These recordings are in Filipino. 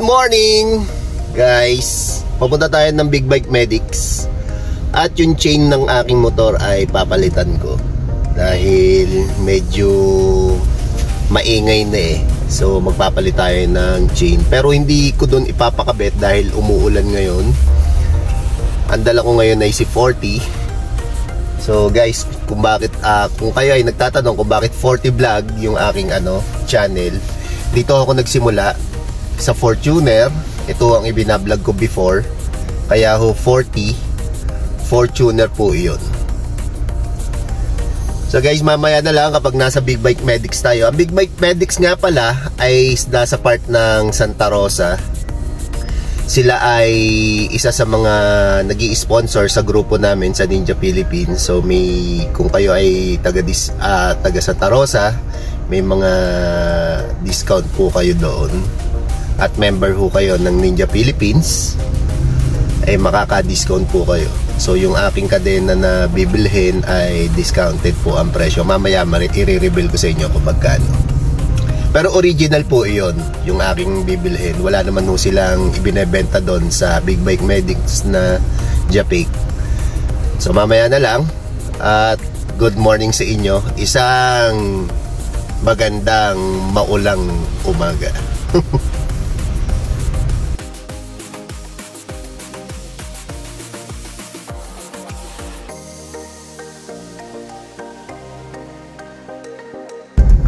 morning guys, papunta tayo ng Big Bike Medics. At yung chain ng aking motor ay papalitan ko dahil medyo maingay na eh. So magpapalit tayo ng chain, pero hindi ko dun ipapakabit dahil umuulan ngayon. Ang dala ko ngayon ay si 40. So guys, kung bakit kung kayo ay nagtatanong kung bakit 40 vlog yung aking channel, dito ako nagsimula sa Fortuner. Ito ang ibinablog ko before, kaya ho 40 Fortuner po iyon. So guys, mamaya na lang kapag nasa Big Bike Medics tayo. Ang Big Bike Medics nga pala ay nasa part ng Santa Rosa. Sila ay isa sa mga nag-i-sponsor sa grupo namin sa Ninja Philippines. So kung kayo ay taga Santa Rosa, may mga discount po kayo doon. At member ho kayo ng Ninja Philippines, ay makaka-discount po kayo. So yung aking kadena na bibilhin ay discounted po ang presyo. Mamaya i-reveal ko sa inyo kung magkano. Pero original po iyon, yung aking bibilhin. Wala naman ho silang ibinebenta doon sa Big Bike Medics na Japik. So mamaya na lang. At good morning sa inyo. Isang magandang maulang umaga.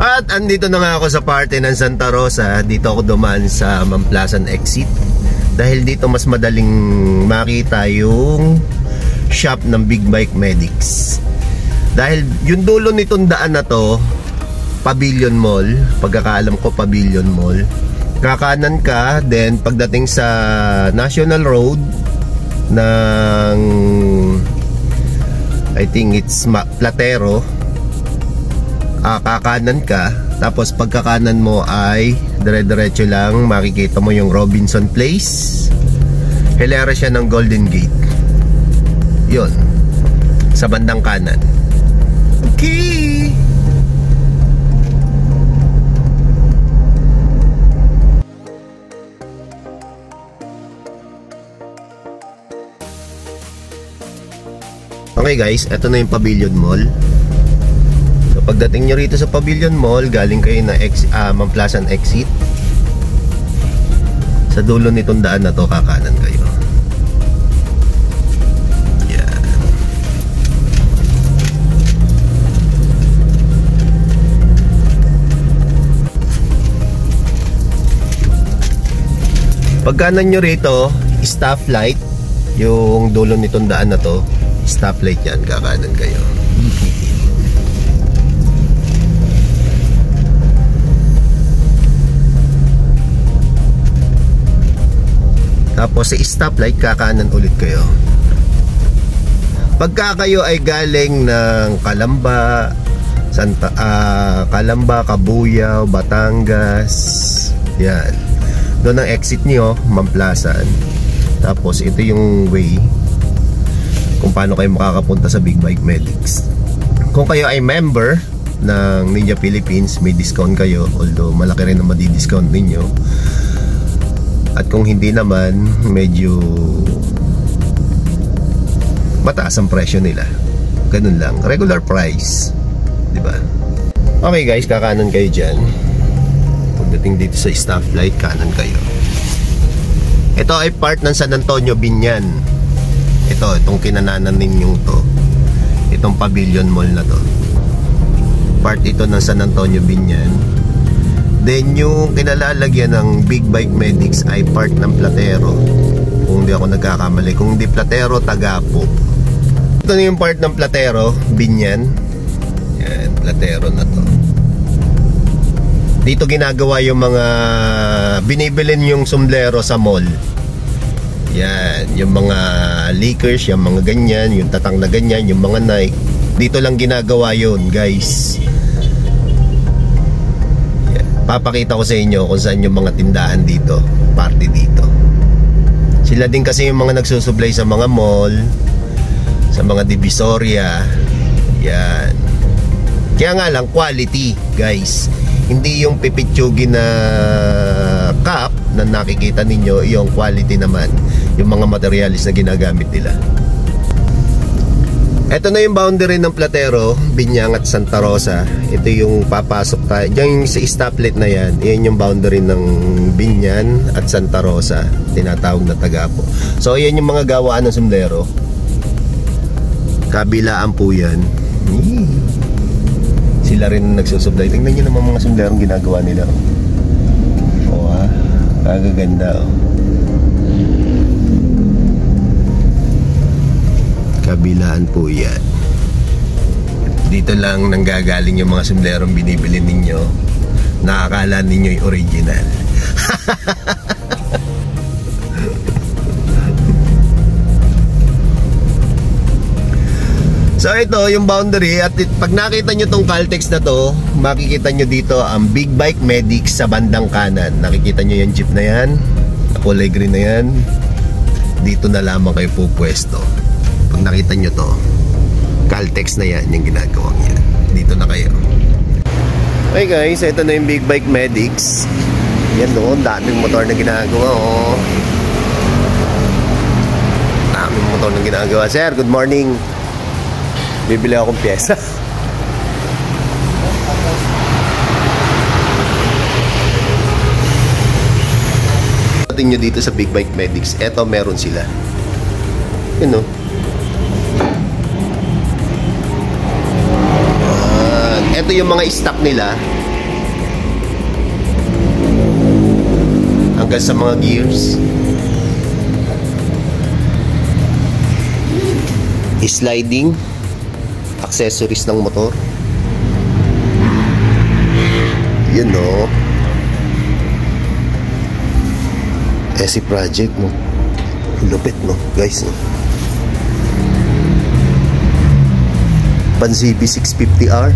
At andito na nga ako sa parte ng Santa Rosa. Dito ako dumaan sa Mamplasan exit dahil dito mas madaling makita yung shop ng Big Bike Medics. Dahil yung dulo nitong daan na to, Pavilion Mall, pagkakaalam ko Pavilion Mall. Kakanan ka, then pagdating sa National Road ng I think it's Platero, kakanan ka, tapos pagkakanan mo ay dire-diretso lang, makikita mo yung Robinson Place. Hilera siya ng Golden Gate. Yun, sa bandang kanan. Okay. Okay guys, eto na yung Pavilion Mall. Pagdating nyo rito sa Pavilion Mall, galing kayo na Mamplasan exit. Sa dulo nitong daan na to, kakanan kayo. Yan. Pagkanan nyo rito, stoplight. Yung dulo nitong daan na to, stoplight yan, kakanan kayo. Tapos sa stoplight, kakanan ulit kayo. Pagka kayo ay galing ng Calamba, Cabuyao, Batangas, yan, doon ang exit niyo, Mamplasan. Tapos ito yung way kung paano kayo makakapunta sa Big Bike Medics. Kung kayo ay member ng Ninja Philippines, may discount kayo, although malaki rin ang madi-discount ninyo. At kung hindi naman, medyo mataas ang presyo nila. Ganun lang, regular price, di ba? Okay guys, kakanan kayo dyan. Pagdating dito sa stoplight, kanan kayo. Ito ay part ng San Antonio Binyan. Itong kinananan ninyong to, itong Pavilion Mall na to, part ito ng San Antonio Binyan. Then yung kinalalagyan ng Big Bike Medics ay part ng Platero, kung hindi ako nagkakamali. Kung hindi Platero, Tagapo. Ito na yung part ng Platero, Binyan. Yan, Platero na to. Dito ginagawa yung mga binibilin yung sombrero sa mall. Yan, yung mga liquors, yung mga ganyan, yung tatang na ganyan, yung mga Nike. Dito lang ginagawa yun guys. Papakita ko sa inyo kung saan yung mga tindahan dito, party dito. Sila din kasi yung mga nagsusupply sa mga mall, sa mga divisoria. Yan. Kaya nga lang, quality guys. Hindi yung pipitsugin na cup na nakikita ninyo, yung quality naman, yung mga materials na ginagamit nila. Ito na yung boundary ng Platero, Binyang at Santa Rosa. Ito yung papasok tayo. Diyan sa stoplight na yan, yan yung boundary ng Binyan at Santa Rosa, tinatawag na Tagapo. So yan yung mga gawaan ng sundero. Kabilaan po yan. Sila rin nagsusublay. Tingnan nyo naman mga sunderong ginagawa nila. O ha, kagaganda o. Kabilaan po yan. Dito lang nanggagaling yung mga sumlerong binibili ninyo. Nakakala ninyo yung original. So ito yung boundary. At pag nakita nyo tong Caltex na to, makikita nyo dito ang Big Bike Medics sa bandang kanan. Nakikita nyo yung jeep na yan, kulay green na yan. Dito na lamang kayo pupwesto. Pag nakita nyo to, Caltex na yan yung ginagawang yan. Dito na kayo. Okay guys, ito na yung Big Bike Medics. Yan o, daming motor na ginagawa o. Daming motor na ginagawa. Sir, good morning. Bibili akong pyesa. Tingnan nyo dito sa Big Bike Medics. Ito meron sila. Yun o. Ito yung mga stock nila hanggang sa mga gears, sliding accessories ng motor. Yun no, SC Project no, lupit no guys no. Pan CB 650R.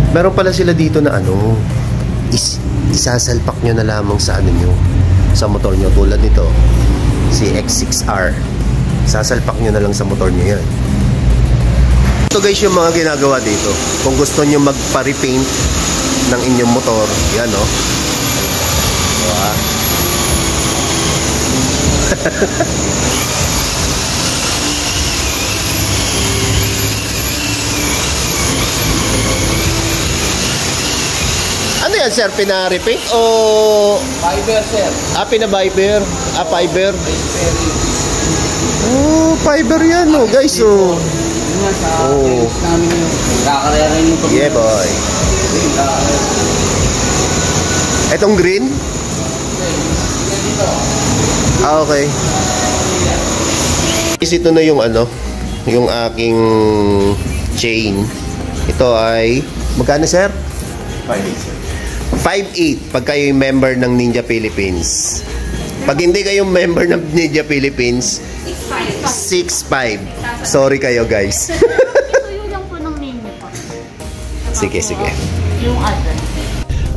Meron pala sila dito na ano, isasalpak nyo na lamang sa ano nyo, sa motor nyo. Tulad nito, si X6R. Sasalpak nyo na lang sa motor nyo yan. Ito guys yung mga ginagawa dito. Kung gusto nyo magpa-repaint ng inyong motor, yan o. Diba? Ano yan sir? Pina-repaint o? Fiber sir. Pina-fiber? Fiber? Oh, fiber yan o guys o. Yun nga sa namin yung kakarera yung motor. Yeah boy. Etong green? Okay. Is ito na yung ano, yung aking chain. Ito ay magkano sir? 5.8 pag kayo yung member ng Ninja Philippines. Pag hindi kayo member ng Ninja Philippines, 6.5. Sorry kayo guys. Ito yun lang po ng ninyo po. Sige, sige. Yung other.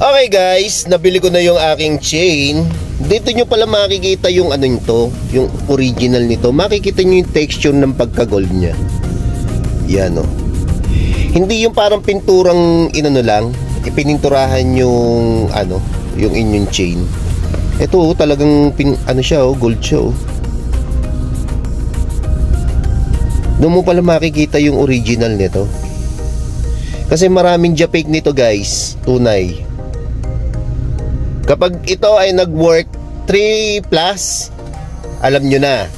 Okay guys, nabili ko na yung aking chain. Dito nyo pala makikita yung ano nito, yung original nito. Makikita nyo yung texture ng pagka-gold nya. Yan o. Hindi yung parang pinturang inano lang, ipininturahan yung ano, yung inyong chain. Ito talagang ano siya oh, gold siya oh. Doon mo pala makikita yung original nito. Kasi maraming japik nito guys, tunay. Kapag ito ay nag-work 3 plus, alam nyo na.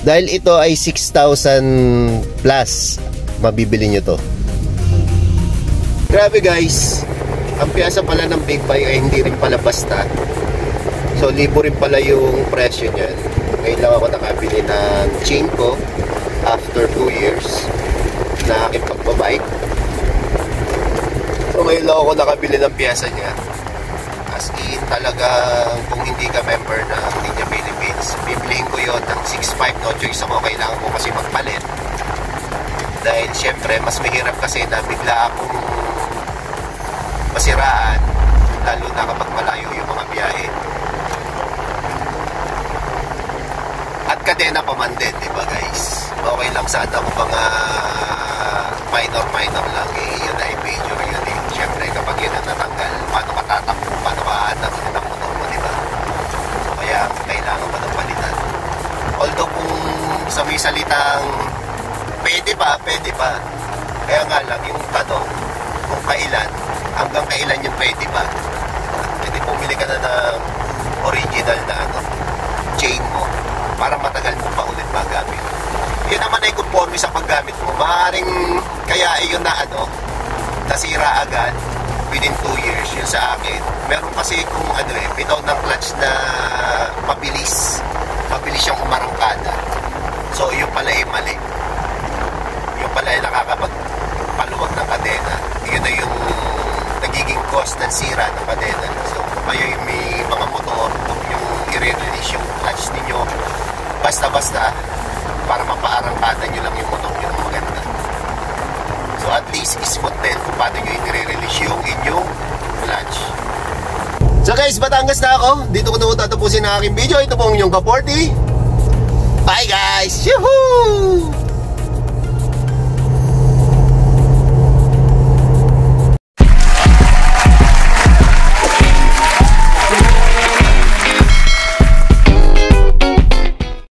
Dahil ito ay 6,000 plus, mabibili nyo to. Grabe guys, ang piyasa pala ng Big Bike ay hindi rin pala basta. So libo rin pala yung presyo niyan. Ngayon lang ako nakabili ng chain ko after 2 years na aking pagbabike. So ngayon lang ako nakabili ng piyasa niya. As in talagang kung hindi ka member ng Ninja Philippines, bibilihin ko yun ng 6.5. No choice ako, kailangan ko kasi magpalit. Dahil syempre mas mahirap kasi na bigla akong masiraan, lalo na kapag malayo yung mga biyahe. kadena pa man din, di ba guys? Okay lang sana kung mga minor lang eh, yun ay major yun eh. Siyempre kapag yun ang natanggal, paano ka tatakbo, paano ka hanap ng motor mo, di ba? So kaya kailangan pa ng palitan. Although kung sa may salitang pwede pa. Kaya nga lang yung tanong kung kailan, hanggang kailan yung pwede pa. Pwede pumili ka na ng original na chain mo para matagal mo pa ulit magamit. Yun naman ay conforme sa paggamit mo. Maaaring kaya yun na nasira agad within 2 years. Yun sa akin. Meron kasi kung bitaw ng clutch na mabilis siyang umarangkada. So yun pala ay mali. Yung pala ay nakakapagpaluwag ng kadena. Yun na yung nagiging cause ng sira ng kadena. So kayo may mga motor, yung i-release yung clutch ninyo basta-basta para mapaarangkada nyo lang yung motor nyo ng maganda. So at least smooth din kung paano nyo i-release yung inyong clutch. So guys, Batangas na ako. Dito ko na tatapusin ang aking video. Ito po ang inyong Ka40. Bye guys! Yoo-hoo!